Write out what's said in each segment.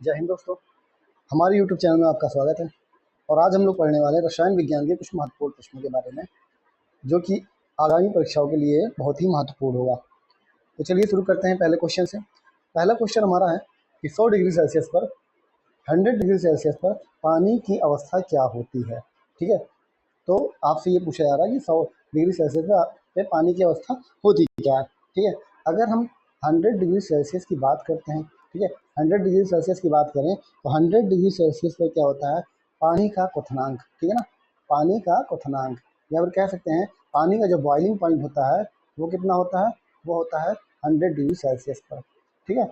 जय हिंद दोस्तों, हमारे यूट्यूब चैनल में आपका स्वागत है। और आज हम लोग पढ़ने वाले हैं रसायन विज्ञान के कुछ महत्वपूर्ण प्रश्नों के बारे में, जो कि आगामी परीक्षाओं के लिए बहुत ही महत्वपूर्ण होगा। तो चलिए शुरू करते हैं पहले क्वेश्चन से। पहला क्वेश्चन हमारा है कि 100 डिग्री सेल्सियस पर 100 डिग्री सेल्सियस पर पानी की अवस्था क्या होती है। ठीक है, तो आपसे ये पूछा जा रहा है कि 100 डिग्री सेल्सियस पे पानी की अवस्था होती क्या है। ठीक है, अगर हम 100 डिग्री सेल्सियस की बात करते हैं, ठीक है, 100 डिग्री सेल्सियस की बात करें तो 100 डिग्री सेल्सियस पर क्या होता है, पानी का क्वथनांक, ठीक है ना, पानी का क्वथनांक, या फिर कह सकते हैं पानी का जो बॉइलिंग पॉइंट होता है वो कितना होता है, वो होता है 100 डिग्री सेल्सियस पर। ठीक है,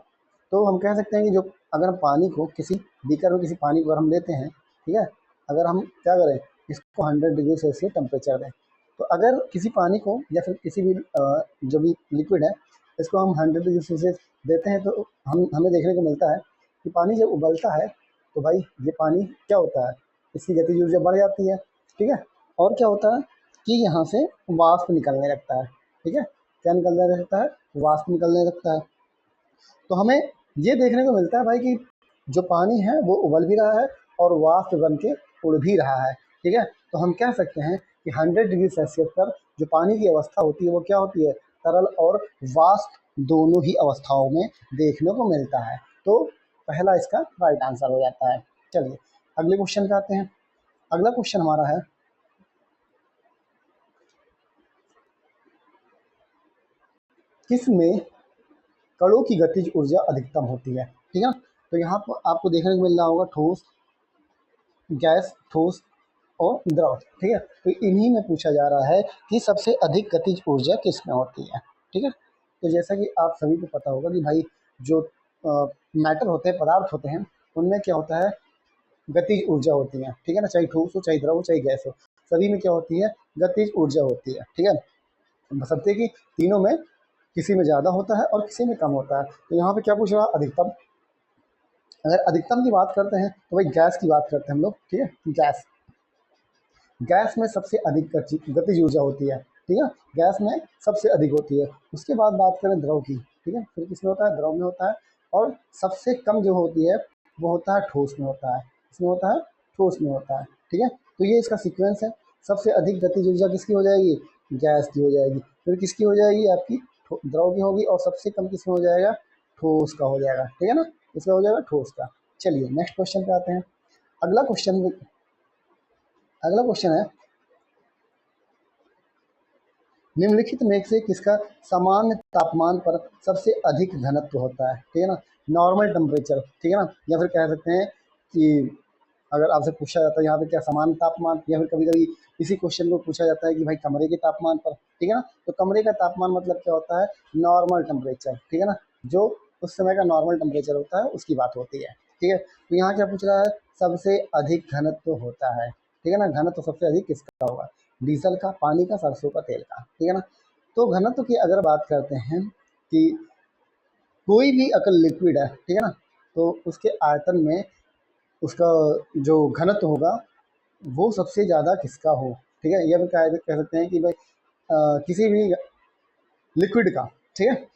तो हम कह सकते हैं कि जो अगर हम पानी को किसी बीकर में किसी पानी को अगर हम लेते हैं, ठीक है, अगर हम क्या करें, इसको 100 डिग्री सेल्सियस टेम्परेचर दें, तो अगर किसी पानी को या फिर किसी भी जो भी लिक्विड है इसको हम 100 डिग्री सेल्सियस देते हैं, तो हमें देखने को मिलता है कि पानी जब उबलता है तो भाई ये पानी क्या होता है, इसकी गतिज ऊर्जा बढ़ जाती है। ठीक है, और क्या होता है कि यहाँ से वाष्प निकलने लगता है। ठीक है, क्या निकलने लगता है, वाष्प निकलने लगता है। तो हमें ये देखने को मिलता है भाई कि जो पानी है वो उबल भी रहा है और वाष्प बन के उड़ भी रहा है। ठीक है, तो हम कह सकते हैं कि 100 डिग्री सेल्सियस पर जो पानी की अवस्था होती है वो क्या होती है, तरल और वाष्प दोनों ही अवस्थाओं में देखने को मिलता है। तो पहला इसका राइट आंसर हो जाता है। चलिए अगले क्वेश्चन पे आते हैं। अगला क्वेश्चन हमारा है, किसमें कणों की गतिज ऊर्जा अधिकतम होती है। ठीक है, तो यहाँ पर आपको देखने को मिल रहा होगा ठोस, गैस, ठोस और द्रव। ठीक है, तो इन्हीं में पूछा जा रहा है कि सबसे अधिक गतिज ऊर्जा किस में होती है। ठीक है, तो जैसा कि आप सभी को पता होगा कि भाई जो मैटर होते हैं, पदार्थ होते हैं, उनमें क्या होता है, गतिज ऊर्जा होती है। ठीक है ना, चाहे ठोस हो, चाहे द्रव हो, चाहे गैस हो, सभी में क्या होती है, गतिज ऊर्जा होती है। ठीक है, बशर्ते कि तीनों में किसी में ज़्यादा होता है और किसी में कम होता है। तो यहाँ पे क्या पूछ रहा है, अधिकतम। अगर अधिकतम की बात करते हैं तो भाई गैस की बात करते हैं हम लोग। ठीक है, गैस, गैस में सबसे अधिक गतिज ऊर्जा होती है। ठीक है, गैस में सबसे अधिक होती है। उसके बाद बात करें द्रव की, ठीक है, फिर किसमें होता है, द्रव में होता है। और सबसे कम जो होती है वो होता है ठोस में होता है। इसमें होता है, ठोस में होता है। ठीक है, तो ये इसका सीक्वेंस है। सबसे अधिक गतिज ऊर्जा किसकी हो जाएगी, गैस की हो जाएगी। फिर किसकी हो जाएगी, आपकी द्रव की होगी। और सबसे कम किसमें हो जाएगा, ठोस का हो जाएगा। ठीक है ना, इसका हो जाएगा ठोस का। चलिए नेक्स्ट क्वेश्चन पे आते हैं। अगला क्वेश्चन, अगला क्वेश्चन है, निम्नलिखित में से किसका सामान्य तापमान पर सबसे अधिक घनत्व होता है। ठीक है ना, नॉर्मल टेम्परेचर। ठीक है ना, या फिर कह सकते हैं कि अगर आपसे पूछा जाता है यहाँ पे क्या सामान्य तापमान, या फिर कभी कभी इसी क्वेश्चन को पूछा जाता है कि भाई कमरे के तापमान पर। ठीक है ना, तो कमरे का तापमान मतलब क्या होता है, नॉर्मल टेम्परेचर। ठीक है ना, जो उस समय का नॉर्मल टेम्परेचर होता है उसकी बात होती है। ठीक है, तो यहाँ क्या पूछ रहा है, सबसे अधिक घनत्व होता है। ठीक है ना, घनत्व सबसे अधिक किसका होगा, डीजल का, पानी का, सरसों का तेल का। ठीक है ना, तो घनत्व की अगर बात करते हैं कि कोई भी अगर लिक्विड है, ठीक है ना, तो उसके आयतन में उसका जो घनत्व होगा वो सबसे ज़्यादा किसका हो। ठीक है, यह भी कह सकते हैं कि भाई किसी भी लिक्विड का, ठीक है,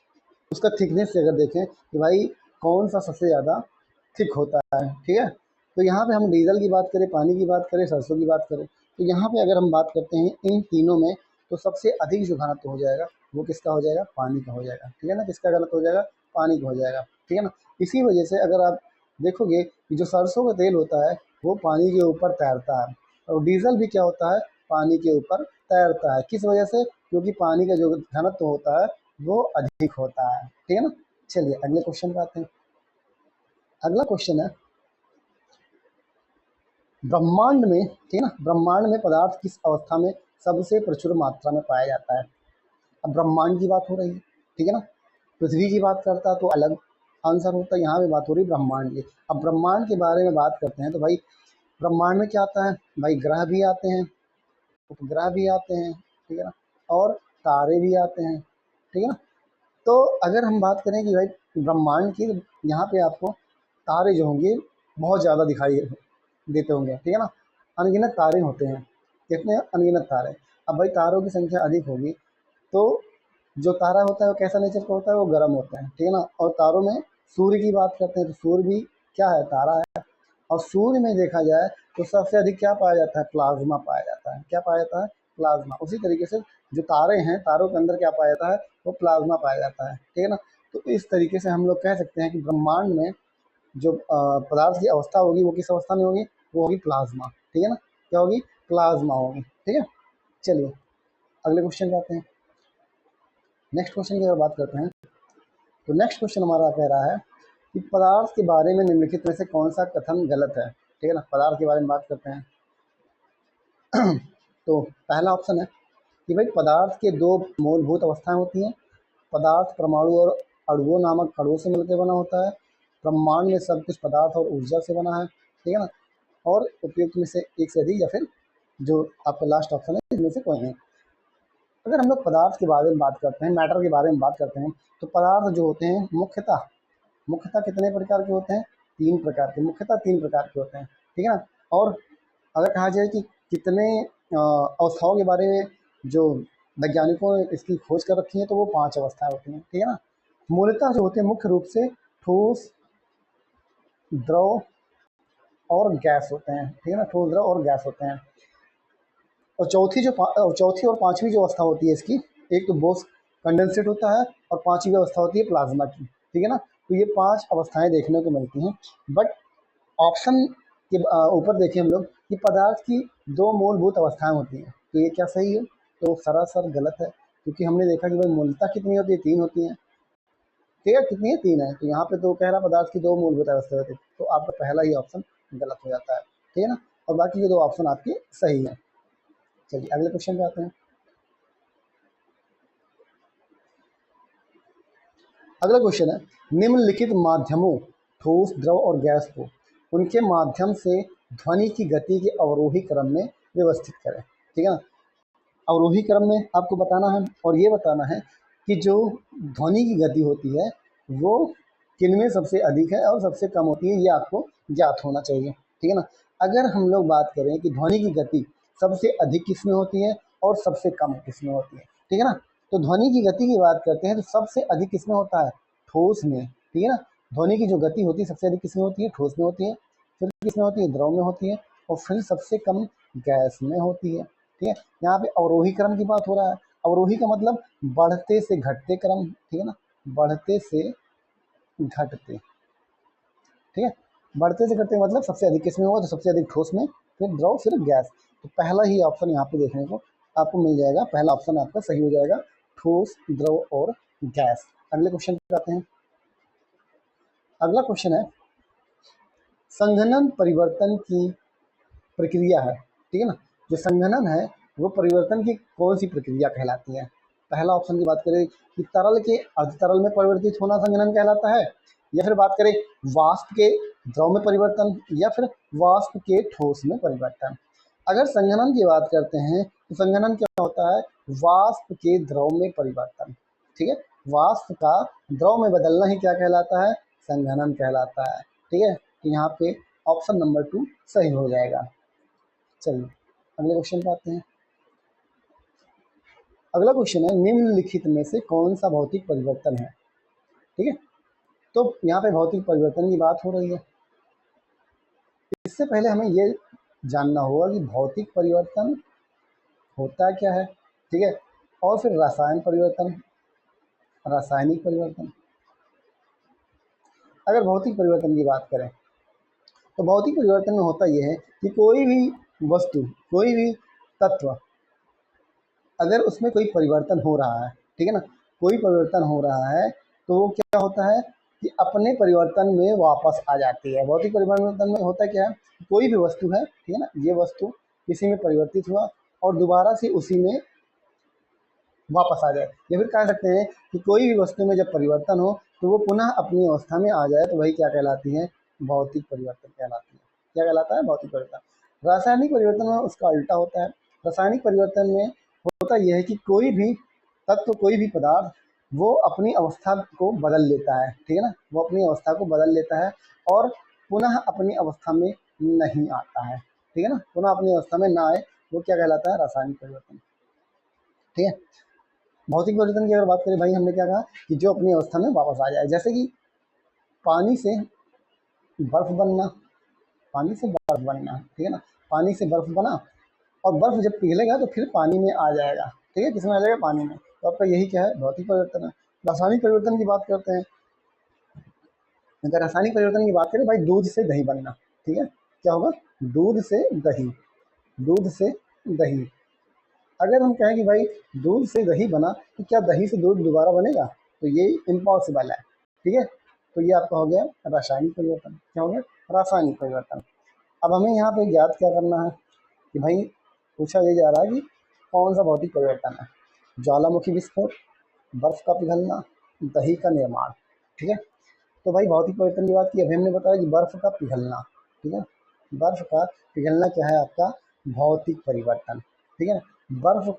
उसका थिकनेस से अगर देखें कि भाई कौन सा सबसे ज़्यादा थिक होता है। ठीक है, तो यहाँ पे हम डीजल की बात करें, पानी की बात करें, सरसों की बात करें, तो यहाँ पे अगर हम बात करते हैं इन तीनों में, तो सबसे अधिक जो घनत्व हो जाएगा वो किसका हो जाएगा, पानी का हो जाएगा। ठीक है ना, किसका घनत्व हो जाएगा, पानी का हो जाएगा। ठीक है ना, इसी वजह से अगर आप देखोगे कि जो सरसों का तेल होता है वो पानी के ऊपर तैरता है, और डीजल भी क्या होता है, पानी के ऊपर तैरता है। किस वजह से, क्योंकि पानी का जो घनत्व होता है वो अधिक होता है। ठीक है ना, चलिए अगले क्वेश्चन पे आते हैं। अगला क्वेश्चन है, ब्रह्मांड में, ठीक है ना, ब्रह्मांड में पदार्थ किस अवस्था में सबसे प्रचुर मात्रा में पाया जाता है। अब ब्रह्मांड की बात हो रही है, ठीक है ना, पृथ्वी की बात करता तो अलग आंसर होता, यहाँ पे बात हो रही ब्रह्मांड की। अब ब्रह्मांड के बारे में बात करते हैं तो भाई ब्रह्मांड में क्या आता है, भाई ग्रह भी आते हैं, उपग्रह भी आते हैं, ठीक है ना, और तारे भी आते हैं। ठीक है ना, तो अगर हम बात करें कि भाई ब्रह्मांड की, यहाँ पे आपको तारे जो होंगे बहुत ज़्यादा दिखाई देते होंगे। ठीक है ना, अनगिनत तारे होते हैं, कितने, अनगिनत तारे। अब भाई तारों की संख्या अधिक होगी तो जो तारा होता है वो कैसा नेचर का होता है, वो गर्म होता है। ठीक है ना, और तारों में सूर्य की बात करते हैं तो सूर्य भी क्या है, तारा है। और सूर्य में देखा जाए तो सबसे अधिक क्या पाया जाता है, प्लाज्मा पाया जाता है। क्या पाया जाता है, प्लाज्मा। उसी तरीके से जो तारे हैं, तारों के अंदर क्या पाया जाता है, वो प्लाज्मा पाया जाता है, ठीक है ना। तो इस तरीके से हम लोग कह सकते हैं कि ब्रह्मांड में जो पदार्थ की अवस्था होगी वो किस अवस्था में होगी, वो होगी प्लाज्मा, ठीक है ना। क्या होगी, प्लाज्मा होगी, ठीक है। चलिए अगले क्वेश्चन पे आते हैं। नेक्स्ट क्वेश्चन की अगर बात करते हैं तो नेक्स्ट क्वेश्चन हमारा कह रहा है कि पदार्थ के बारे में निम्नलिखित में से कौन सा कथन गलत है, ठीक है ना। पदार्थ के बारे में बात करते हैं तो पहला ऑप्शन है कि भाई पदार्थ के दो मूलभूत अवस्थाएं होती हैं। पदार्थ परमाणु और अणुओं नामक कणों से मिलकर बना होता है। ब्रह्मांड में सब कुछ पदार्थ और ऊर्जा से बना है, ठीक है ना। और उपयुक्त में से एक से अधिक, या फिर जो आपका लास्ट ऑप्शन है इनमें से कोई नहीं। अगर हम लोग पदार्थ के बारे में बात करते हैं, मैटर के बारे में बात करते हैं, तो पदार्थ जो होते हैं मुख्यतः मुख्यतः कितने प्रकार के होते हैं, तीन प्रकार के, मुख्यतः तीन प्रकार के होते हैं, ठीक है ना। और अगर कहा जाए कि कितने अवस्थाओं के बारे में जो वैज्ञानिकों ने इसकी खोज कर रखी है, तो वो 5 अवस्थाएं होती हैं, ठीक है ना। मूलतः जो होते हैं मुख्य रूप से ठोस, द्रव और गैस होते हैं, ठीक है ना। ठोस, द्रव और गैस होते हैं। और चौथी और पांचवी जो अवस्था होती है इसकी, एक तो बोस कंडेंसेट होता है और पांचवी अवस्था होती है प्लाज्मा की, ठीक है ना। तो ये 5 अवस्थाएं देखने को मिलती हैं। बट ऑप्शन के ऊपर देखें हम लोग कि पदार्थ की 2 मूलभूत अवस्थाएं होती हैं, तो ये क्या सही है, तो सरासर गलत है। क्योंकि हमने देखा कि भाई मूलतः कितनी होती है, 3 होती हैं, ठीक है। कितनी है, 3 है। तो यहाँ पे तो कह रहा पदार्थ की 2 मूलभूत अवस्था होती है, तो आपका पहला ही ऑप्शन गलत हो जाता है, ठीक है ना। और बाकी के 2 ऑप्शन आपके सही है। चलिए अगले क्वेश्चन पे आते हैं। अगला क्वेश्चन है, निम्नलिखित माध्यमों ठोस, द्रव और गैस को उनके माध्यम से ध्वनि की गति के अवरोही क्रम में व्यवस्थित करें, ठीक है ना। अवरोही क्रम में आपको बताना है और ये बताना है कि जो ध्वनि की गति होती है वो किनमें सबसे अधिक है और सबसे कम होती है, ये आपको ज्ञात होना चाहिए, ठीक है ना। अगर हम लोग बात करें कि ध्वनि की गति सबसे अधिक किसमें होती है और सबसे कम किसमें होती है, ठीक है ना। तो ध्वनि की गति की बात करते हैं तो सबसे अधिक किसमें होता है, ठोस में, ठीक है ना। ध्वनि की जो गति होती है सबसे अधिक किसमें होती है, ठोस में होती है। फिर किसमें होती है, द्रव में होती है। और फिर सबसे कम गैस में होती है, ठीक है। यहाँ पे अवरोही क्रम की बात हो रहा है। अवरोही का मतलब बढ़ते से घटते क्रम, ठीक है ना, बढ़ते से घटते, ठीक है। बढ़ते से घटते मतलब सबसे अधिक किसमें होगा, तो सबसे अधिक ठोस में, फिर द्रव, फिर गैस। तो पहला ही ऑप्शन यहाँ पे देखने को आपको मिल जाएगा, पहला ऑप्शन आपका सही हो जाएगा, ठोस, द्रव और गैस। अगले क्वेश्चन पे आते हैं। अगला क्वेश्चन है, संघनन परिवर्तन की प्रक्रिया है, ठीक है ना। जो संघनन है वो परिवर्तन की कौन सी प्रक्रिया कहलाती है। पहला ऑप्शन की बात करें कि तरल के अर्धतरल में परिवर्तित होना संघनन कहलाता है, या फिर बात करें वाष्प के द्रव में परिवर्तन, या फिर वाष्प के ठोस में परिवर्तन। अगर संघनन की बात करते हैं तो संघनन क्या होता है, वाष्प के द्रव में परिवर्तन, ठीक है। वाष्प का द्रव में बदलना ही क्या कहलाता है, संघनन कहलाता है, ठीक है। तो यहाँ पे ऑप्शन नंबर 2 सही हो जाएगा। चलिए अगले क्वेश्चन पे आते हैं। अगला क्वेश्चन है, निम्नलिखित में से कौन सा भौतिक परिवर्तन है, ठीक है। तो यहाँ पे भौतिक परिवर्तन की बात हो रही है। इससे पहले हमें ये जानना होगा कि भौतिक परिवर्तन होता क्या है, ठीक है। और फिर रसायन परिवर्तन, रासायनिक परिवर्तन। अगर भौतिक परिवर्तन की बात करें तो भौतिक परिवर्तन में होता यह है कि कोई भी वस्तु, कोई भी तत्व, अगर उसमें कोई परिवर्तन हो रहा है, ठीक है ना, कोई परिवर्तन हो रहा है, तो वो क्या होता है कि अपने परिवर्तन में वापस आ जाती है। भौतिक परिवर्तन में होता क्या है, कोई भी वस्तु है, ठीक है ना, ये वस्तु किसी में परिवर्तित हुआ और दोबारा से उसी में वापस आ जाए। या फिर कह सकते हैं कि कोई भी वस्तु में जब परिवर्तन हो तो वो पुनः अपनी अवस्था में आ जाए, तो वही क्या कहलाती है, भौतिक परिवर्तन कहलाती है। क्या कहलाता है, भौतिक परिवर्तन। रासायनिक परिवर्तन में उसका उल्टा होता है। रासायनिक परिवर्तन में होता यह है कि कोई भी तत्व, कोई भी पदार्थ वो अपनी अवस्था को बदल लेता है, ठीक है ना, वो अपनी अवस्था को बदल लेता है और पुनः अपनी अवस्था में नहीं आता है, ठीक है ना, पुनः अपनी अवस्था में ना आए, वो क्या कहलाता है, रासायनिक परिवर्तन, ठीक है। भौतिक परिवर्तन की अगर बात करें भाई, हमने क्या कहा कि जो अपनी अवस्था में वापस आ जाए, जैसे कि पानी से बर्फ बनना, पानी से बर्फ बनना, ठीक है ना। पानी से बर्फ बना और बर्फ जब पिघलेगा तो फिर पानी में आ जाएगा, ठीक है, किसमें आ जाएगा, पानी में। तो आपका यही क्या है, भौतिक परिवर्तन है। रासायनिक परिवर्तन की बात करते हैं। अगर रासायनिक परिवर्तन की बात करें भाई, दूध से दही बनना, ठीक है, क्या होगा, दूध से दही, दूध से दही। अगर हम कहें कि भाई दूध से दही बना, तो क्या दही से दूध दोबारा बनेगा, तो ये इम्पॉसिबल है, ठीक है। तो ये आपका हो गया रासायनिक परिवर्तन। क्या हो गया, रासायनिक परिवर्तन। अब हमें यहाँ पे ज्ञात क्या करना है कि भाई पूछा ये जा रहा है कि कौन सा भौतिक परिवर्तन है, ज्वालामुखी विस्फोट, बर्फ का पिघलना, दही का निर्माण, ठीक है। तो भाई भौतिक परिवर्तन की बात की, अभी हमने बताया कि बर्फ का पिघलना, ठीक है, बर्फ का पिघलना क्या है आपका, भौतिक परिवर्तन, ठीक है। बर्फ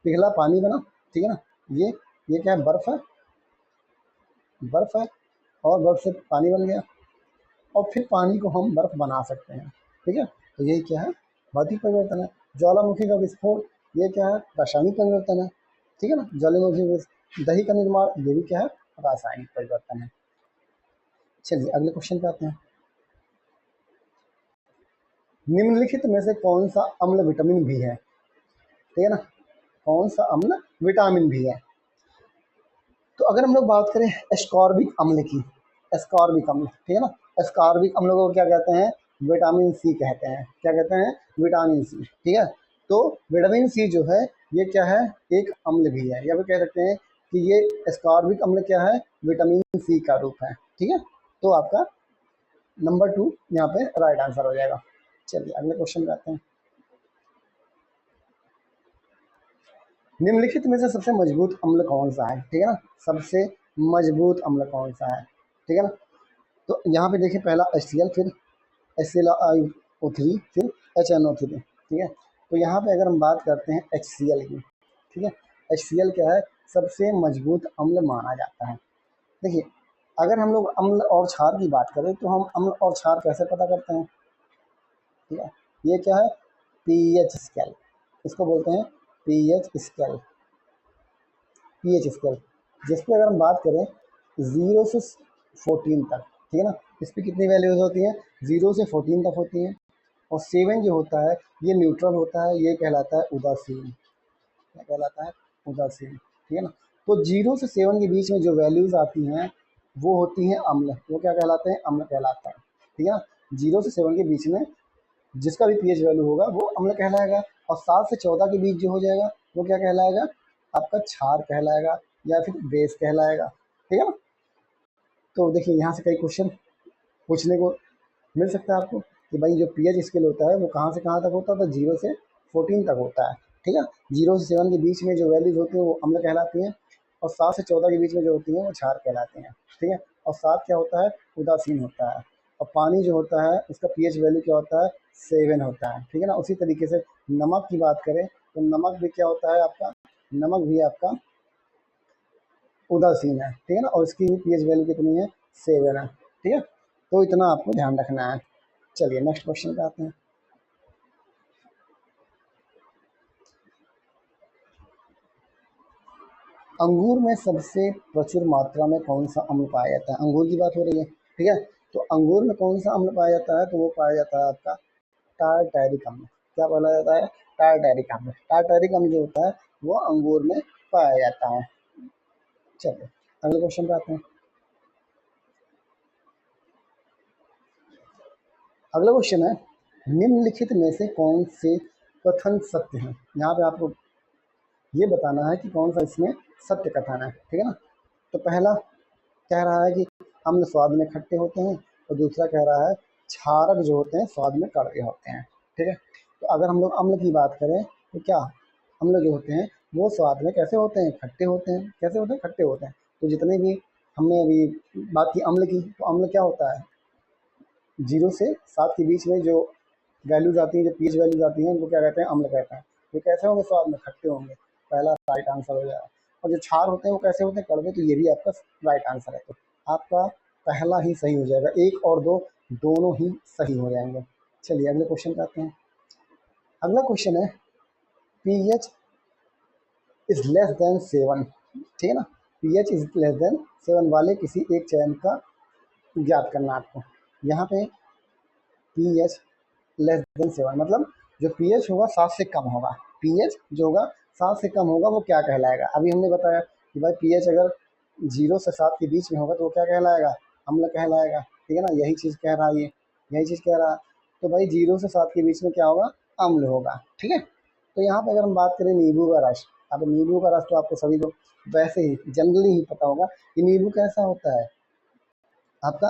पिघला पानी बना, ठीक है ना, ये क्या है, बर्फ है, बर्फ है, और बर्फ से पानी बन गया, और फिर पानी को हम बर्फ बना सकते हैं, ठीक है। तो यही क्या है, भौतिक परिवर्तन है। ज्वालामुखी का विस्फोट, ये क्या है, रासायनिक परिवर्तन है, ठीक है ना। दही का निर्माण, ये भी क्या है, रासायनिक परिवर्तन है। चलिए अगले क्वेश्चन पे आते हैं। निम्नलिखित में से कौन सा अम्ल विटामिन भी है, ठीक है ना, कौन सा अम्ल विटामिन भी है। तो अगर हम लोग बात करें एस्कॉर्बिक अम्ल की, एस्कॉर्बिक अम्ल, ठीक है ना, एस्कॉर्बिक अम्ल को क्या कहते हैं, विटामिन सी कहते हैं। क्या कहते हैं, विटामिन सी, ठीक है। तो विटामिन सी जो है ये क्या है, एक अम्ल भी है, या फिर कह सकते हैं कि ये एस्कॉर्बिक अम्ल क्या है, विटामिन सी का रूप है, ठीक है। तो आपका नंबर 2 यहाँ पे राइट आंसर हो जाएगा। चलिए अगले क्वेश्चन पे आते हैं। निम्नलिखित में से सबसे मजबूत अम्ल कौन सा है, ठीक है ना, सबसे मजबूत अम्ल कौन सा है, ठीक है ना। तो यहाँ पे देखिए, पहला HCl, फिर HClO3, फिर HNO3, ठीक है। तो यहाँ पे अगर हम बात करते हैं HCl की, ठीक है, HCl क्या है, सबसे मजबूत अम्ल माना जाता है। देखिए, अगर हम लोग अम्ल और क्षार की बात करें तो हम अम्ल और क्षार कैसे पता करते हैं, ठीक है। ये क्या है, पीएच स्केल, इसको बोलते हैं पीएच स्केल, पीएच स्केल, जिस पे अगर हम बात करें 0 से 14 तक, ठीक है ना, इस पर कितनी वैल्यूज होती हैं, 0 से 14 तक होती हैं। और 7 जो होता है ये न्यूट्रल होता है, ये कहलाता है उदासीन, क्या कहलाता है, उदासीन, ठीक है ना। तो 0 से 7 के बीच में जो वैल्यूज आती हैं वो होती हैं अम्ल, वो क्या कहलाते हैं, अम्ल कहलाता है, ठीक है ना। 0 से 7 के बीच में जिसका भी पीएच वैल्यू होगा वो अम्ल कहलाएगा, और 7 से 14 के बीच जो हो जाएगा वो क्या कहलाएगा, आपका क्षार कहलाएगा, या फिर बेस कहलाएगा, ठीक है ना। तो देखिए यहाँ से कई क्वेश्चन पूछने को मिल सकता है आपको कि भाई जो पीएच स्केल होता है वो कहाँ से कहाँ तक होता है, तो 0 से 14 तक होता है, ठीक है। 0 से 7 के बीच में जो वैल्यूज होती हैं वो अम्ल कहलाती हैं, और 7 से 14 के बीच में जो होती हैं वो क्षार कहलाते हैं, ठीक है। और 7 क्या होता है, उदासीन होता है। और पानी जो होता है उसका पीएच वैल्यू क्या होता है, 7 होता है, ठीक है ना। उसी तरीके से नमक की बात करें तो नमक भी क्या होता है आपका, नमक भी आपका उदासीन है, ठीक है ना, और इसकी पीएच वैल्यू कितनी है, 7 है, ठीक है। तो इतना आपको ध्यान रखना है। चलिए नेक्स्ट क्वेश्चन पे आते हैं। अंगूर में सबसे प्रचुर मात्रा में कौन सा अम्ल पाया जाता है, अंगूर की बात हो रही है, ठीक है। तो अंगूर में कौन सा अम्ल पाया जाता है, तो वो पाया जाता है आपका टारटैरिक अम्ल। क्या पाया जाता है, टारटैरिक अम्ल। टारटैरिक अम्ल जो होता है वो अंगूर में पाया जाता है। चलिए अगले क्वेश्चन पे आते हैं। अगला क्वेश्चन है, निम्नलिखित में से कौन से कथन सत्य हैं। यहाँ पे आपको ये बताना है कि कौन सा इसमें सत्य कथन है, ठीक है ना। तो पहला कह रहा है कि अम्ल स्वाद में खट्टे होते हैं, और दूसरा कह रहा है क्षारक जो होते हैं स्वाद में कड़वे होते हैं, ठीक है। तो अगर हम लोग अम्ल की बात करें तो क्या, अम्ल जो होते हैं वो स्वाद में कैसे होते हैं, खट्टे होते हैं। कैसे होते हैं, खट्टे होते हैं। तो जितने भी हमने अभी बात की अम्ल की, तो अम्ल क्या होता है, 0 से 7 के बीच में जो वैल्यूज आती हैं, जो पीएच वैल्यूज आती हैं उनको क्या कहते हैं, अम्ल कहते हैं। ये कैसे होंगे, स्वाद में खट्टे होंगे, पहला राइट आंसर हो जाएगा। और जो क्षार होते हैं वो कैसे होते हैं, कड़वे, तो ये भी आपका राइट आंसर है। तो आपका पहला ही सही हो जाएगा, 1 और 2 दोनों ही सही हो जाएंगे। चलिए अगले क्वेश्चन पे आते हैं। अगला क्वेश्चन है, पीएच इज लेस देन 7, ठीक है ना, पीएच इज लेस देन 7 वाले किसी एक चयन का ज्ञात करना आपको। यहाँ पे pH लेस देन 7, मतलब जो pH होगा 7 से कम होगा। pH जो होगा 7 से कम होगा वो क्या कहलाएगा? अभी हमने बताया कि भाई pH अगर 0 से 7 के बीच में होगा तो वो क्या कहलाएगा? अम्ल कहलाएगा। ठीक है ना, यही चीज़ कह रहा है ये, यही चीज़ कह रहा है। तो भाई 0 से 7 के बीच में क्या होगा? अम्ल होगा। ठीक है, तो यहाँ पे अगर हम बात करें नींबू का रस, अब नींबू का रस तो आपको सभी को वैसे ही जनरली ही पता होगा कि नींबू कैसा होता है, आपका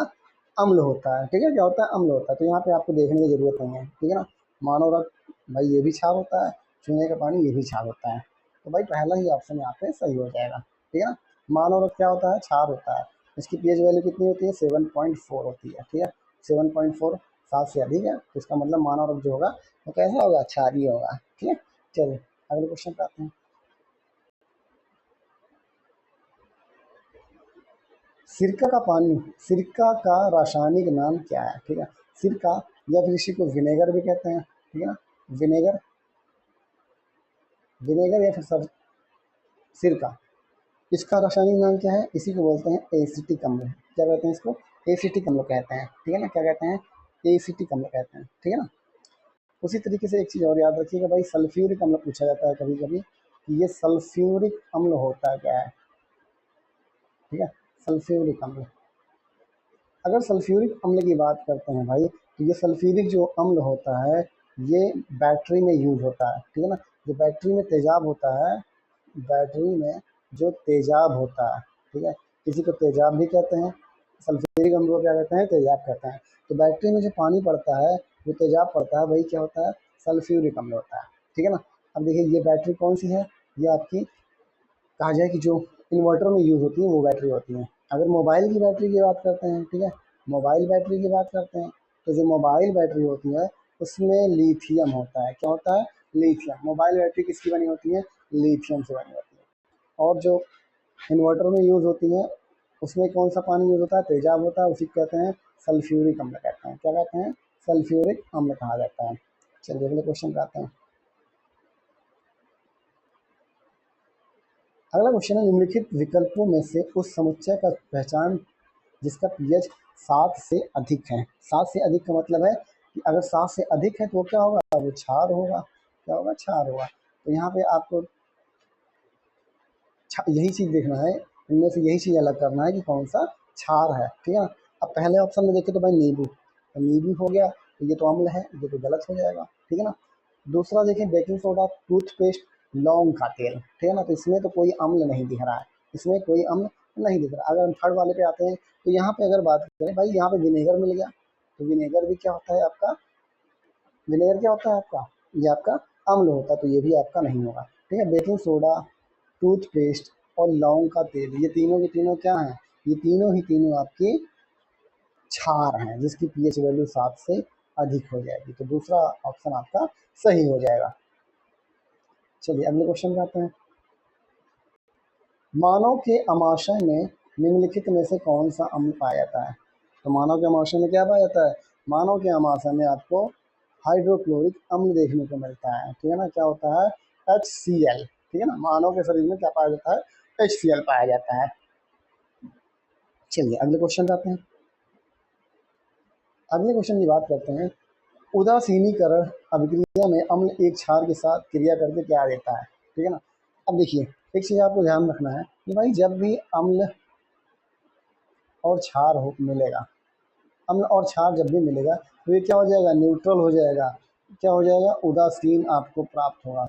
अम्ल होता है। ठीक है, क्या होता है? अम्ल होता है। तो यहाँ पे आपको देखने की जरूरत नहीं है। ठीक है ना, मानव रक्त भाई ये भी क्षार होता है, चूने का पानी ये भी क्षार होता है। तो भाई पहला ही ऑप्शन यहाँ पे सही हो जाएगा। ठीक है ना, मानव रक्त क्या होता है? क्षार होता है। इसकी पीएच वैल्यू कितनी होती है? 7.4 होती है। ठीक है, 7.4 7 से अधिक है तो इसका मतलब मानव रक्त जो होगा वो कैसा होगा? क्षारीय होगा। ठीक है, चलिए अगले क्वेश्चन पे आते हैं। सिरका का पानी, सिरका का रासायनिक नाम क्या है? ठीक है, सिरका या फिर इसी को विनेगर भी कहते हैं। ठीक है ना, विनेगर, विनेगर या फिर सब सिरका, इसका रासायनिक नाम क्या है? इसी को बोलते हैं एसिटिक अम्ल। क्या कहते हैं इसको? एसिटिक अम्ल कहते हैं। ठीक है ना, क्या कहते हैं? एसिटिक अम्ल कहते हैं। ठीक है ना, उसी तरीके से एक चीज़ और याद रखिएगा भाई, सल्फ्यूरिक अम्ल पूछा जाता है कभी कभी कि ये सल्फ्यूरिक अम्ल होता है क्या है? ठीक है, सल्फ्यूरिक अम्ल, अगर सल्फ्यूरिक अम्ल की बात करते हैं भाई तो ये सल्फ्यूरिक जो अम्ल होता है ये बैटरी में यूज होता है। ठीक है ना, जो बैटरी में तेजाब होता है, बैटरी में जो तेजाब होता है, ठीक है, किसी को तेजाब भी कहते हैं, सल्फ्यूरिक अम्ल को क्या कहते हैं? तेजाब कहते हैं। तो बैटरी में जो पानी पड़ता है, जो तेजाब पड़ता है, वही क्या होता है? सल्फ्यूरिक अम्ल होता है। ठीक है ना, अब देखिए ये बैटरी कौन सी है? ये आपकी कहा जाए कि जो इन्वर्टर में यूज़ होती है वो बैटरी होती हैं। अगर मोबाइल की बैटरी की बात करते हैं, ठीक है, मोबाइल बैटरी की बात करते हैं तो जो मोबाइल बैटरी होती है उसमें लिथियम होता है। क्या होता है? लिथियम। मोबाइल बैटरी किसकी बनी होती है? लिथियम से बनी होती है। और जो इन्वर्टर में यूज़ होती है उसमें कौन सा पानी यूज़ होता है? तेजाब होता है, उसी को कहते हैं सल्फ्यूरिक अम्ल कहते हैं। क्या कहते हैं? सल्फ्यूरिक अम्ल कहा जाता है। चलिए अगले क्वेश्चन पे आते हैं। अगला क्वेश्चन है, निम्नलिखित विकल्पों में से उस समुच्चय का पहचान जिसका पीएच 7 से अधिक है। 7 से अधिक का मतलब है कि अगर 7 से अधिक है तो वो क्या होगा? वो क्षार होगा। क्या होगा? क्षार होगा। तो यहाँ पे आपको यही चीज़ देखना है, इनमें से यही चीज़ अलग करना है कि कौन सा क्षार है। ठीक है ना, अब पहले ऑप्शन में देखें तो भाई नींबू, तो नींबू हो गया तो ये तो अम्ल है, ये तो गलत हो जाएगा। ठीक है ना, दूसरा देखें बेकिंग सोडा, टूथपेस्ट, लौंग का तेल। ठीक है ना, तो इसमें तो कोई अम्ल नहीं दिख रहा है, इसमें कोई अम्ल नहीं दिख रहा। अगर हम थर्ड वाले पे आते हैं तो यहाँ पे अगर बात करें भाई, यहाँ पे विनेगर मिल गया, तो विनेगर भी क्या होता है आपका? विनेगर क्या होता है आपका? ये आपका अम्ल होता है, तो ये भी आपका नहीं होगा। ठीक है, बेकिंग सोडा, टूथपेस्ट और लौंग का तेल, ये तीनों के तीनों क्या हैं? ये तीनों ही तीनों आपके क्षार हैं जिसकी पीएच वैल्यू 7 से अधिक हो जाएगी। तो दूसरा ऑप्शन आपका सही हो जाएगा। चलिए अगले क्वेश्चन पे आते हैं। मानव के अमाशय में निम्नलिखित में से कौन सा अम्ल पाया जाता है? तो मानव के अमाशय में क्या पाया जाता है? मानव के अमाशय में आपको हाइड्रोक्लोरिक अम्ल देखने को मिलता है। ठीक है ना, क्या होता है? HCl। ठीक है ना, मानव के शरीर में क्या पाया जाता है? HCl पाया जाता है। चलिए अगले क्वेश्चन पे आते हैं। अगले क्वेश्चन की बात करते हैं, उदासीनीकरण अभिक्रिया में अम्ल एक क्षार के साथ क्रिया करके क्या देता है? ठीक है ना, अब देखिए एक चीज़ आपको ध्यान रखना है कि भाई जब भी अम्ल और क्षार हो मिलेगा, अम्ल और क्षार जब भी मिलेगा तो ये क्या हो जाएगा? न्यूट्रल हो जाएगा। क्या हो जाएगा? उदासीन आपको प्राप्त होगा।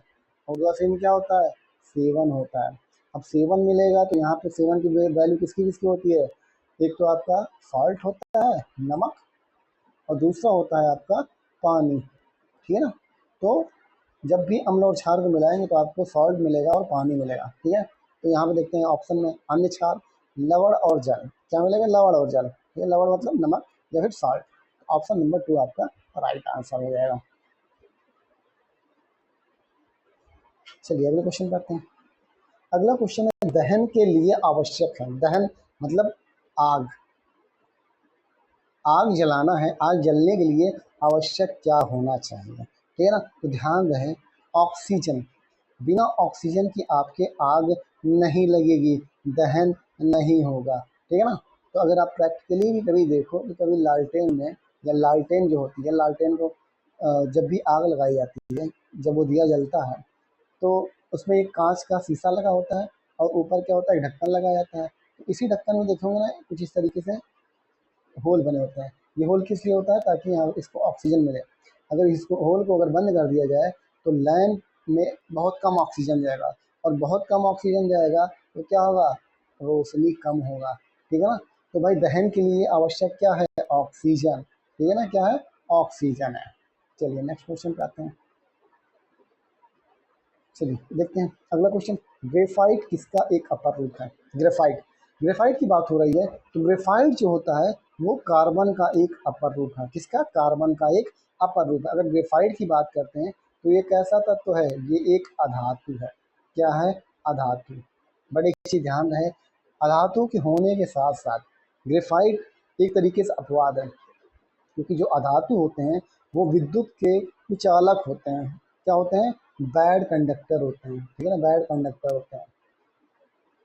और उदासीन क्या होता है? सेवन होता है। अब सेवन मिलेगा तो यहाँ पे सेवन की वैल्यू किसकी किसकी होती है? एक तो आपका सॉल्ट होता है, नमक, और दूसरा होता है आपका पानी। ठीक है ना, तो जब भी अम्ल और क्षार को मिलाएंगे तो आपको सॉल्ट मिलेगा और पानी मिलेगा। ठीक है, तो यहाँ पे देखते हैं ऑप्शन में अन्य क्षार, लवण और जल। क्या मिलेगा? लवण और जल। ये लवण मतलब नमक या फिर सॉल्ट। ऑप्शन नंबर 2 आपका राइट आंसर हो जाएगा। चलिए अगले क्वेश्चन पे आते हैं। अगला क्वेश्चन है, दहन के लिए आवश्यक है, दहन मतलब आग, आग जलाना है, आग जलने के लिए आवश्यक क्या होना चाहिए? ठीक है ना, तो ध्यान रहे, ऑक्सीजन। बिना ऑक्सीजन की आपके आग नहीं लगेगी, दहन नहीं होगा। ठीक है ना, तो अगर आप प्रैक्टिकली भी कभी देखो तो कभी लालटेन में, या लालटेन जो होती है, लालटेन को जब भी आग लगाई जाती है, जब वो दिया जलता है तो उसमें एक कांच का शीशा लगा होता है और ऊपर क्या होता है, एक ढक्कन लगा जाता है। तो इसी ढक्कन में देखोगे ना कुछ इस तरीके से होल बने होते हैं। ये होल किस लिए होता है, ताकि यहाँ इसको ऑक्सीजन मिले। अगर इसको होल को अगर बंद कर दिया जाए तो लैंप में बहुत कम ऑक्सीजन जाएगा, और बहुत कम ऑक्सीजन जाएगा तो क्या होगा, रोशनी कम होगा। ठीक है ना। तो भाई दहन के लिए आवश्यक क्या है, ऑक्सीजन। ठीक है ना, क्या है, ऑक्सीजन है। चलिए नेक्स्ट क्वेश्चन पे आते हैं। चलिए देखते हैं अगला क्वेश्चन। ग्रेफाइट किसका एक अपर रूप है। ग्रेफाइट, ग्रेफाइट की बात हो रही है तो ग्रेफाइट जो होता है वो कार्बन का एक अपर रूप है। किसका, कार्बन का एक अपर रूप है। अगर ग्रेफाइट की बात करते हैं तो ये कैसा तत्व है, ये एक अधातु है। क्या है, अधातु। बड़े एक चीज ध्यान रहे, अधातु के होने के साथ साथ ग्रेफाइट एक तरीके से अपवाद है, क्योंकि जो अधातु होते हैं वो विद्युत के कुचालक होते हैं। क्या होते हैं, बैड कंडक्टर होते हैं। ठीक है ना, बैड कंडक्टर होते हैं,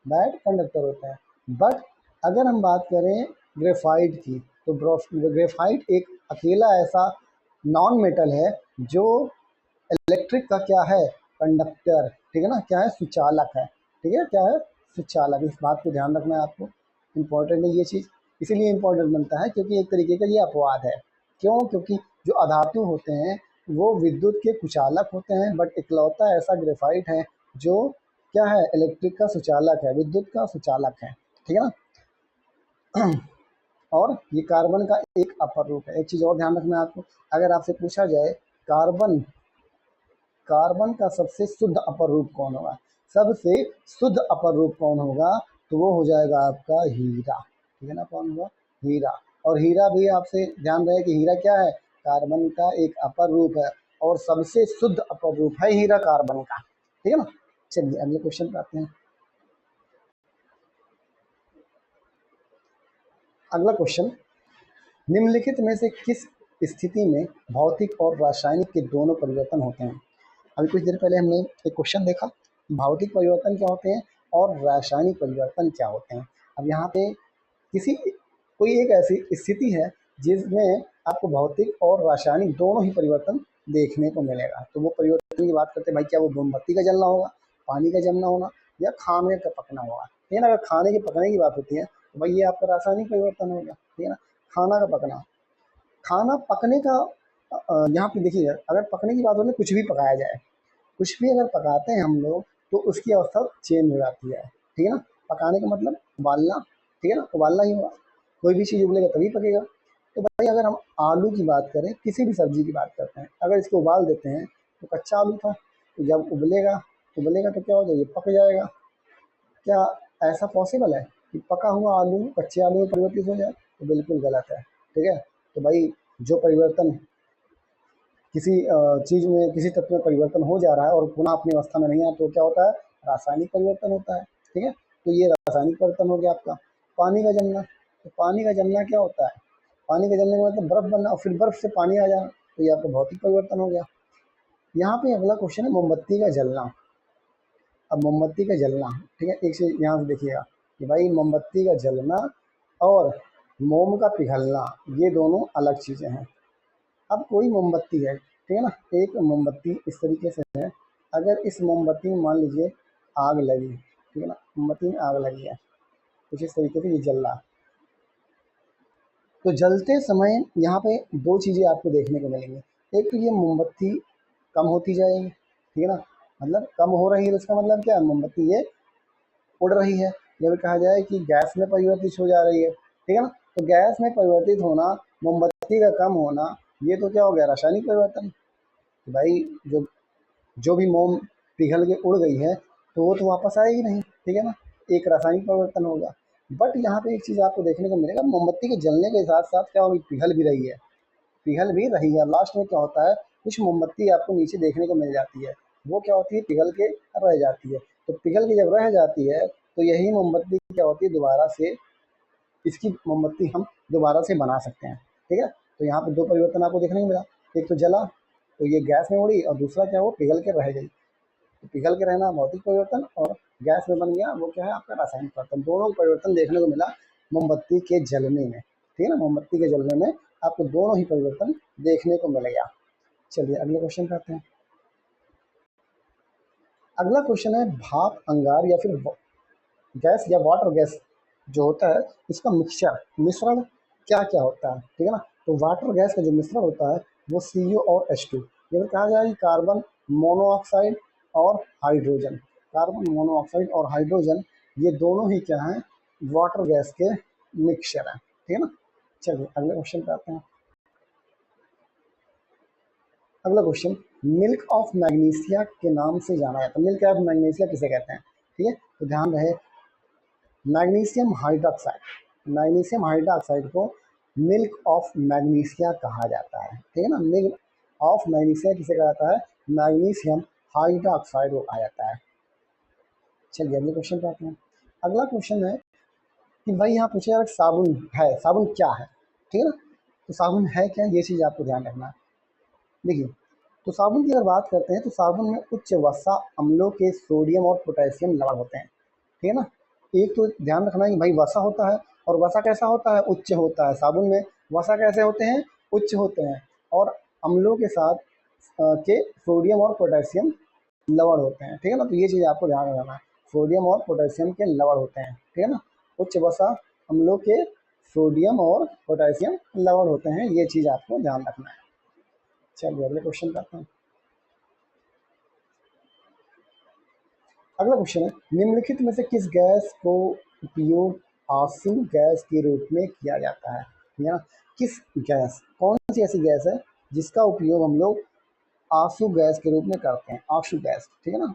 बैड कंडक्टर होते हैं। बट अगर हम बात करें ग्रेफाइट की, तो ग्रेफाइट एक अकेला ऐसा नॉन मेटल है जो इलेक्ट्रिक का क्या है, कंडक्टर। ठीक है ना, क्या है, सुचालक है। ठीक है, क्या है, सुचालक। इस बात को ध्यान रखना है आपको, इम्पोर्टेंट है ये चीज़। इसीलिए इम्पोर्टेंट बनता है क्योंकि एक तरीके का ये अपवाद है। क्यों, क्योंकि जो अधातु होते हैं वो विद्युत के कुचालक होते हैं, बट इकलौता ऐसा ग्रेफाइट है जो क्या है, इलेक्ट्रिक का सुचालक है, विद्युत का सुचालक है। ठीक है ना। और ये कार्बन का एक अपर रूप है। एक चीज़ और ध्यान रखना है आपको, अगर आपसे पूछा जाए कार्बन, कार्बन का सबसे शुद्ध अपर रूप कौन होगा, सबसे शुद्ध अपर रूप कौन होगा, तो वो हो जाएगा आपका हीरा। ठीक है ना, कौन होगा, हीरा। और हीरा भी आपसे ध्यान रहे कि हीरा क्या है, कार्बन का एक अपर रूप है, और सबसे शुद्ध अपर रूप है हीरा कार्बन का। ठीक है ना। चलिए अगले क्वेश्चन पे आते हैं। अगला क्वेश्चन, निम्नलिखित में से किस स्थिति में भौतिक और रासायनिक के दोनों परिवर्तन होते हैं। अभी कुछ देर पहले हमने एक क्वेश्चन देखा, भौतिक परिवर्तन क्या होते हैं और रासायनिक परिवर्तन क्या होते हैं। अब यहाँ पे किसी, कोई एक ऐसी स्थिति है जिसमें आपको भौतिक और रासायनिक दोनों ही परिवर्तन देखने को मिलेगा। तो वो परिवर्तन की बात करते हैं भाई, क्या वो मोमबत्ती का जलना होगा, पानी का जमना होना, या खाने का पकना होगा। ठीक है ना, अगर खाने के पकने की बात होती है तो भाई ये आपका रासायनिक परिवर्तन हो गया। ठीक है ना, खाना का पकना, खाना पकने का यहाँ पे देखिए, अगर पकने की बात हो ना, कुछ भी पकाया जाए, कुछ भी अगर पकाते हैं हम लोग तो उसकी अवस्था चेंज हो जाती है। ठीक है ना, पकाने का मतलब उबालना। ठीक है ना, उबालना ही होगा, कोई भी चीज़ उबलेगा तभी पकेगा। तो भाई अगर हम आलू की बात करें, किसी भी सब्जी की बात करते हैं, अगर इसको उबाल देते हैं तो कच्चा आलू था, तो जब उबलेगा, उबलेगा तो क्या हो जाएगा, पक जाएगा। क्या ऐसा पॉसिबल है कि पका हुआ आलू कच्चे आलू में परिवर्तित हो जाए, तो बिल्कुल गलत है। ठीक है, तो भाई जो परिवर्तन किसी चीज़ में, किसी तत्व में परिवर्तन हो जा रहा है और पुनः अपनी अवस्था में नहीं आया, तो क्या होता है, रासायनिक परिवर्तन होता है। ठीक है, तो ये रासायनिक परिवर्तन हो गया आपका। पानी का जमना, तो पानी का जमना क्या होता है, पानी का जमने का मतलब बर्फ़ बनना और फिर बर्फ़ से पानी आ जाना, तो ये आपका भौतिक परिवर्तन हो गया। यहाँ पे अगला क्वेश्चन है मोमबत्ती का जलना। अब मोमबत्ती का जलना, ठीक है, एक चीज़ यहाँ से देखिएगा कि भाई मोमबत्ती का जलना और मोम का पिघलना ये दोनों अलग चीज़ें हैं। अब कोई मोमबत्ती है, ठीक है ना, एक मोमबत्ती इस तरीके से है, अगर इस मोमबत्ती में मान लीजिए आग लगी, ठीक है ना, मोमबत्ती में आग लगी है, कुछ इस तरीके से ये जल रहा है, तो जलते समय यहाँ पे दो चीज़ें आपको देखने को मिलेंगी। एक तो ये मोमबत्ती कम होती जाएगी, ठीक है ना, मतलब कम हो रही है, तो इसका मतलब क्या है, मोमबत्ती ये उड़ रही है। या फिर कहा जाए कि गैस में परिवर्तित हो जा रही है। ठीक है ना, तो गैस में परिवर्तित होना, मोमबत्ती का कम होना, ये तो क्या हो गया, रासायनिक परिवर्तन। कि भाई जो जो भी मोम पिघल के उड़ गई है तो वो तो वापस आएगी नहीं। ठीक है ना, एक रासायनिक परिवर्तन होगा। बट यहाँ पे एक चीज़ आपको देखने को मिलेगा, मोमबत्ती के जलने के साथ साथ क्या होगी, पिघल भी रही है, पिघल भी रही है। लास्ट में क्या होता है, कुछ मोमबत्ती आपको नीचे देखने को मिल जाती है, वो क्या होती है, पिघल के रह जाती है। तो पिघल के जब रह जाती है तो यही मोमबत्ती क्या होती है, दोबारा से इसकी मोमबत्ती हम दोबारा से बना सकते हैं। ठीक है, तो यहाँ पे दो परिवर्तन आपको देखने को मिला, एक तो जला तो ये गैस में उड़ी, और दूसरा क्या, वो पिघल के रह गई। तो पिघल के रहना भौतिक परिवर्तन, और गैस में बन गया वो क्या है, आपका रासायनिक परिवर्तन। दोनों परिवर्तन देखने को मिला मोमबत्ती के जलने में, ठीक है ना, मोमबत्ती के जलने में आपको दोनों ही परिवर्तन देखने को मिलेगा। चलिए अगले क्वेश्चन पे आते हैं। अगला क्वेश्चन है भाप, अंगार या फिर गैस या वाटर गैस जो होता है इसका मिश्रण क्या क्या होता है, ठीक है ना। तो वाटर गैस का जो मिश्रण होता है वो CO और H2, या फिर कहा जाए कार्बन मोनोऑक्साइड और हाइड्रोजन। कार्बन मोनोऑक्साइड और हाइड्रोजन ये दोनों ही क्या हैं, वाटर गैस के मिक्सचर हैं, ठीक है ना। चलिए अगले क्वेश्चन पे आते हैं। अगला क्वेश्चन, मिल्क ऑफ मैग्नीशिया के नाम से जाना जाता है। मिल्क ऑफ मैग्नीशिया किसे कहते हैं, ठीक है। तो ध्यान रहे, मैग्नीशियम हाइड्रोक्साइड, मैग्नीशियम हाइड्रोक्साइड को मिल्क ऑफ मैग्नीशिया कहा जाता है, ठीक है ना। मिल्क ऑफ मैग्नीशिया किसे कहा जाता है, मैग्नीशियम हाइड्रोक्साइड को कहा जाता है। चलिए अगले क्वेश्चन पे आते हैं। अगला क्वेश्चन है कि भाई यहाँ पूछे यार साबुन है, साबुन क्या है, ठीक है ना। तो साबुन है क्या, ये चीज़ आपको ध्यान रखना है। देखिए, तो साबुन की अगर बात करते हैं तो साबुन में उच्च वसा अम्लों के सोडियम और पोटेशियम लवण होते हैं, ठीक है ना। एक तो ध्यान रखना है कि भाई वसा होता है, और वसा कैसा होता है, उच्च होता है। साबुन में वसा कैसे होते हैं, उच्च होते हैं, और अम्लों के साथ के सोडियम और पोटेशियम लवण होते हैं, ठीक है ना। तो ये चीज़ आपको ध्यान रखना है, सोडियम और पोटेशियम के लवण होते हैं, ठीक है ना। उच्च वसा अम्लों के सोडियम और पोटेशियम लवण होते हैं, ये चीज़ आपको ध्यान रखना है। चलिए अगले क्वेश्चन पे आते हैं। अगला क्वेश्चन है, निम्नलिखित में से किस गैस को उपयोग आंसू गैस के रूप में किया जाता है, या किस गैस, कौन सी ऐसी गैस है जिसका उपयोग हम लोग आंसू गैस के रूप में करते हैं, आंसू गैस, ठीक है ना।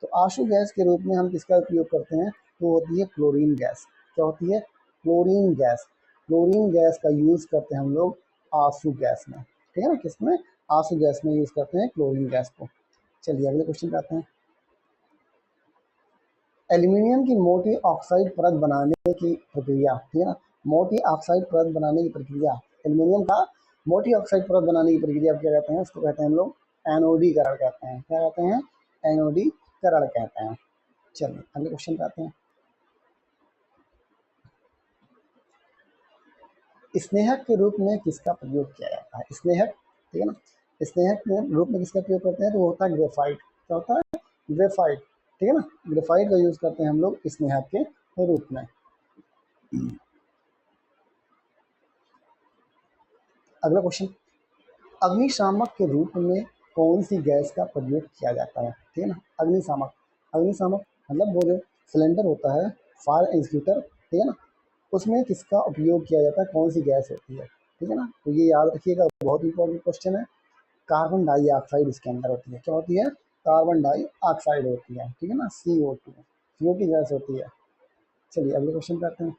तो आंसू गैस के रूप में हम किसका उपयोग करते हैं, तो होती है क्लोरीन गैस। क्या होती है, क्लोरीन गैस। क्लोरीन गैस का यूज़ करते हैं हम लोग आंसू गैस में, ठीक है ना, किसमें, आंसू गैस में यूज़ करते हैं क्लोरीन गैस को। चलिए अगले क्वेश्चन पे आते हैं। एल्यूमिनियम की मोटी ऑक्साइड परत बनाने की प्रक्रिया, ठीक है ना, मोटी ऑक्साइड परत बनाने की प्रक्रिया, एल्यूमिनियम का मोटी ऑक्साइड परत बनाने की प्रक्रिया क्या कहते हैं, उसको कहते हैं हम लोग एनोडीकरण कहते हैं। क्या कहते हैं, एनोडीकरण कहते हैं। चलिए अगले क्वेश्चन पे आते हैं। स्नेहक के रूप में किसका प्रयोग किया जाता है, स्नेहक, ठीक है ना। स्नेहक के रूप में किसका प्रयोग करते हैं, तो वो होता है ग्रेफाइट। क्या होता है, ग्रेफाइट, ठीक है ना। ग्रेफाइट का यूज़ करते हैं हम लोग स्नेहक के रूप में। अगला क्वेश्चन, अग्निशामक के रूप में कौन सी गैस का प्रयोग किया जाता है, ठीक है ना। अग्निशामक, अग्निशामक मतलब वो जो सिलेंडर होता है, फायर एक्सटिंग्विशर, ठीक है ना, उसमें किसका उपयोग किया जाता है, कौन सी गैस होती है, ठीक है ना। तो ये याद रखिएगा, बहुत इंपॉर्टेंट क्वेश्चन है। कार्बन डाइऑक्साइड इसके अंदर होती है। क्या होती है, कार्बन डाइऑक्साइड होती है, ठीक है ना, CO2, CO2 गैस होती है। चलिए अगले क्वेश्चन पे आते हैं।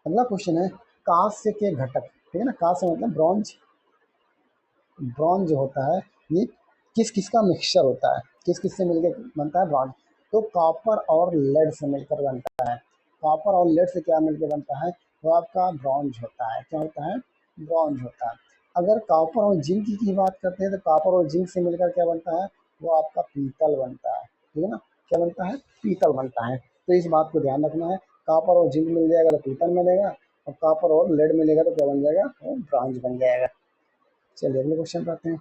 अगला क्वेश्चन है, कांस्य के घटक, ठीक है ना, कांस्य मतलब ब्रॉन्ज, ब्रॉन्ज जो होता है ये किस किस का मिक्सचर होता है, किस किस से मिलकर बनता है ब्रॉन्ज, तो कॉपर और लेड से मिलकर बनता है। कॉपर और लेड से क्या मिलकर बनता है, वो आपका ब्रॉन्ज होता है। क्या होता है, ब्रॉन्ज होता है। अगर कॉपर और जिंक की बात करते हैं तो कॉपर और जिंक से मिलकर क्या बनता है, वो आपका पीतल बनता है, ठीक है ना। क्या बनता है, पीतल बनता है। तो इस बात को ध्यान रखना है, कॉपर और जिंक मिल जाएगा तो पीतल मिलेगा, और कॉपर और लेड मिलेगा तो क्या बन जाएगा, वो ब्रॉन्ज बन जाएगा। चलिए अगले क्वेश्चन पे आते हैं।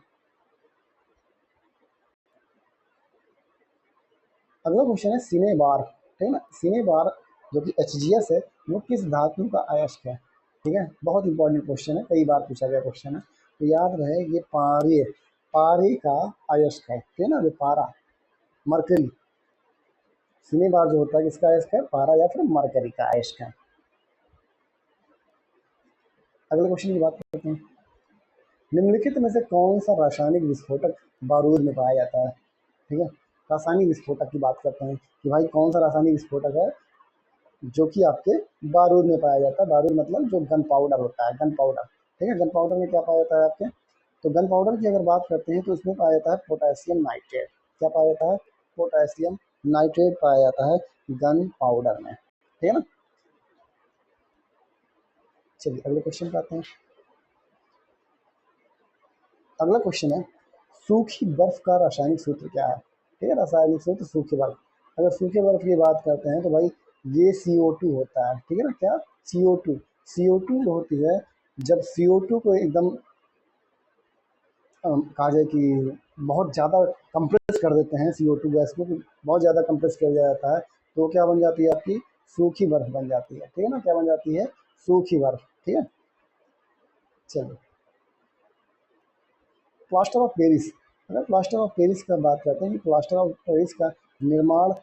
अगला क्वेश्चन है सिनेबार, ठीक है ना। सिनेबार जो कि HGS है, वो किस धातु का अयस्क है, ठीक है। बहुत इंपॉर्टेंट क्वेश्चन है, कई बार पूछा गया क्वेश्चन है, तो याद रहे ये पारे, पारे का अयस्क है, ठीक है ना, ये पारा, मरकरी। सिनेबार जो होता है किसका अयस्क है, पारा या फिर मरकरी का अयस्क है। अगले क्वेश्चन की बात करते हैं। निम्नलिखित में से कौन सा रासायनिक विस्फोटक बारूद में पाया जाता है, ठीक है। रासायनिक विस्फोटक की बात करते हैं कि भाई कौन सा रासायनिक विस्फोटक है जो कि आपके बारूद में पाया जाता है। बारूद मतलब जो गन पाउडर होता है, गन पाउडर, ठीक है। गन पाउडर में क्या पाया जाता है आपके, तो गन पाउडर की अगर बात करते हैं तो उसमें पाया जाता है पोटेशियम नाइट्रेट। क्या पाया जाता है, पोटेशियम नाइट्रेट पाया जाता है गन पाउडर में, ठीक है ना। चलिए अगले क्वेश्चन पे आते हैं। अगला क्वेश्चन है, सूखी बर्फ का रासायनिक सूत्र क्या है, ठीक है। रासायनिक सूत्र सूखी बर्फ, अगर सूखे बर्फ की बात करते हैं तो भाई ये CO2 होता है, ठीक है ना। क्या? CO2। CO2 होती है जब CO2 को एकदम कहा जाए कि बहुत ज़्यादा कंप्रेस कर देते हैं CO2 गैस को, बहुत ज़्यादा कंप्रेस किया जाता है, तो क्या बन जाती है आपकी सूखी बर्फ बन जाती है, ठीक है ना। क्या बन जाती है? सूखी बर्फ, ठीक है। चलिए, प्लास्टर ऑफ पेरिस। अगर प्लास्टर ऑफ पेरिस का बात करते हैं कि प्लास्टर ऑफ पेरिस का निर्माण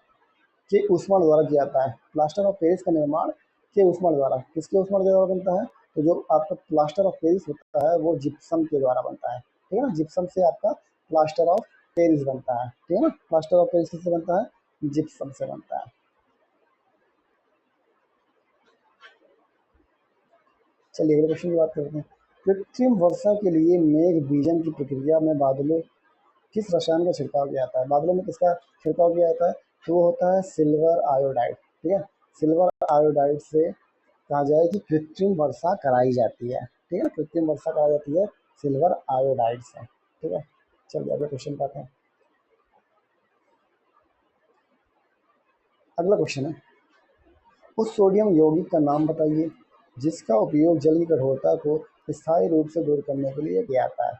के ऊष्मा द्वारा किया जाता है। प्लास्टर ऑफ पेरिस का निर्माण के ऊष्मा द्वारा, किसके ऊष्मा के द्वारा बनता है? तो जो आपका प्लास्टर ऑफ पेरिस होता है वो जिप्सम के द्वारा बनता है, ठीक है ना। जिप्सम से आपका प्लास्टर ऑफ पेरिस बनता है, ठीक है ना। प्लास्टर ऑफ पेरिस किससे बनता है? जिप्सम से बनता है। चलिए अगले क्वेश्चन की बात करते हैं। कृत्रिम वर्षा के लिए मेघ बीजन की प्रक्रिया में बादलों किस रसायन का छिड़काव किया जाता है? बादलों में किसका छिड़काव किया जाता है? तो वो होता है सिल्वर आयोडाइड, ठीक है। सिल्वर आयोडाइड से कहा जाए कि कृत्रिम वर्षा कराई जाती है, ठीक है। कृत्रिम वर्षा कराई जाती है सिल्वर आयोडाइड से, ठीक है। चलिए अगले क्वेश्चन पे आते हैं। अगला क्वेश्चन है, उस सोडियम यौगिक का नाम बताइए जिसका उपयोग जल की कठोरता को स्थायी रूप से दूर करने के लिए किया जाता है।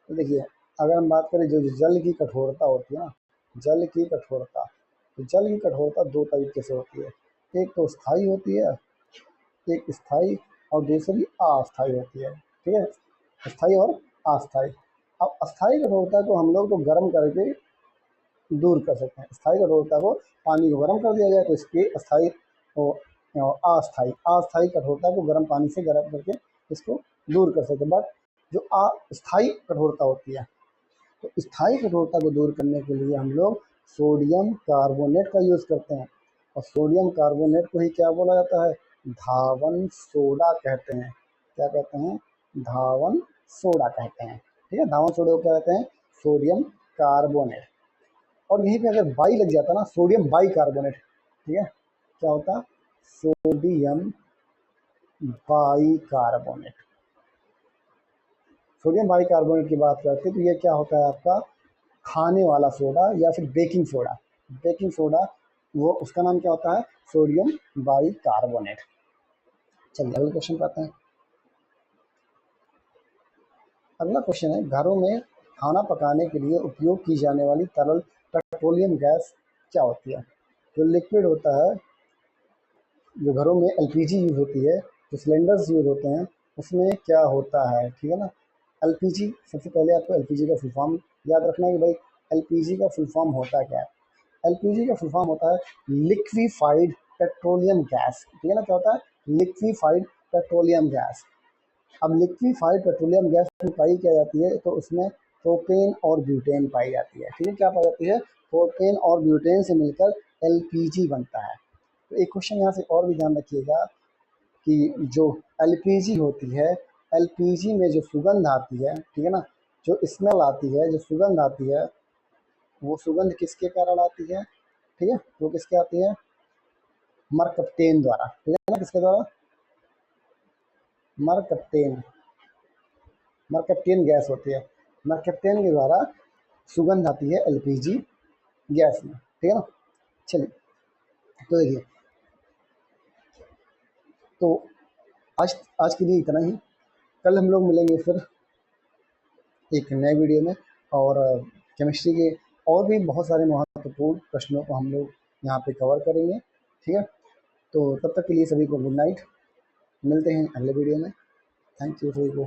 तो देखिए, अगर हम बात करें जो जल की कठोरता होती है ना, जल की कठोरता, तो जल की कठोरता दो तरीके से होती है। एक तो स्थायी होती है, एक स्थायी, और दूसरी अस्थायी होती है, ठीक है। स्थायी और अस्थायी। अब अस्थायी कठोरता को हम लोग तो गर्म करके दूर कर सकते हैं। स्थायी कठोरता को पानी को गर्म कर दिया जाए तो इसकी अस्थायी और अस्थायी अस्थायी कठोरता को गर्म पानी से गर्म करके इसको दूर कर सकते हैं। बट जो अस्थायी कठोरता होती है, तो स्थायी कठोरता को दूर करने के लिए हम लोग सोडियम कार्बोनेट का यूज़ करते हैं। और सोडियम कार्बोनेट को ही क्या बोला जाता है? धावन सोडा कहते हैं। क्या कहते हैं? धावन सोडा कहते हैं, ठीक है। धावन सोडा को क्या कहते हैं? Sodium carbonate. और यहीं पे अगर बाई लग जाता ना, सोडियम बाई कार्बोनेट, ठीक है, क्या होता? Sodium by carbonate. Sodium by carbonate की बात करते हैं तो ये क्या होता है आपका खाने वाला सोडा या फिर बेकिंग सोडा। बेकिंग सोडा, वो उसका नाम क्या होता है? Sodium by carbonate. चलिए अगले क्वेश्चन पे आते हैं। अगला क्वेश्चन है, घरों में खाना पकाने के लिए उपयोग की जाने वाली तरल पेट्रोलियम गैस क्या होती है? जो लिक्विड होता है, जो घरों में एलपीजी यूज़ होती है, जो सिलेंडर्स यूज़ होते हैं, उसमें क्या होता है, ठीक है ना। एलपीजी, सबसे पहले आपको एलपीजी का फुल फॉर्म याद रखना है कि भाई एलपीजी का फुल फॉर्म होता क्या है। एलपीजी का फुल फॉर्म होता है लिक्विफाइड पेट्रोलियम गैस, ठीक है ना। क्या होता है? Liquefied petroleum gas. अब लिक्विफाइड पेट्रोलियम गैस में पाई क्या जाती है? तो उसमें प्रोपेन और ब्यूटेन पाई जाती है, ठीक है। क्या पाई जाती है? प्रोपेन और ब्यूटेन से मिलकर एलपीजी बनता है। तो एक क्वेश्चन यहाँ से और भी ध्यान रखिएगा कि जो एलपीजी होती है, एलपीजी में जो सुगंध आती है, ठीक है ना, जो स्मेल आती है, जो सुगंध आती है, वो सुगंध किसके कारण आती है? ठीक है, वो किसके आती है? मरकप्टेन द्वारा, ठीक है ना। किसके द्वारा? मरकप्टेन। मरकप्टेन गैस होती है, मरकप्टेन के द्वारा सुगंध आती है एलपीजी गैस में, ठीक है ना। चलिए, तो देखिए, तो आज आज के लिए इतना ही। कल हम लोग मिलेंगे फिर एक नए वीडियो में, और केमिस्ट्री के और भी बहुत सारे महत्वपूर्ण प्रश्नों को हम लोग यहाँ पे कवर करेंगे, ठीक है। तो तब तक के लिए सभी को गुड नाइट। मिलते हैं अगले वीडियो में। थैंक यू सभी को।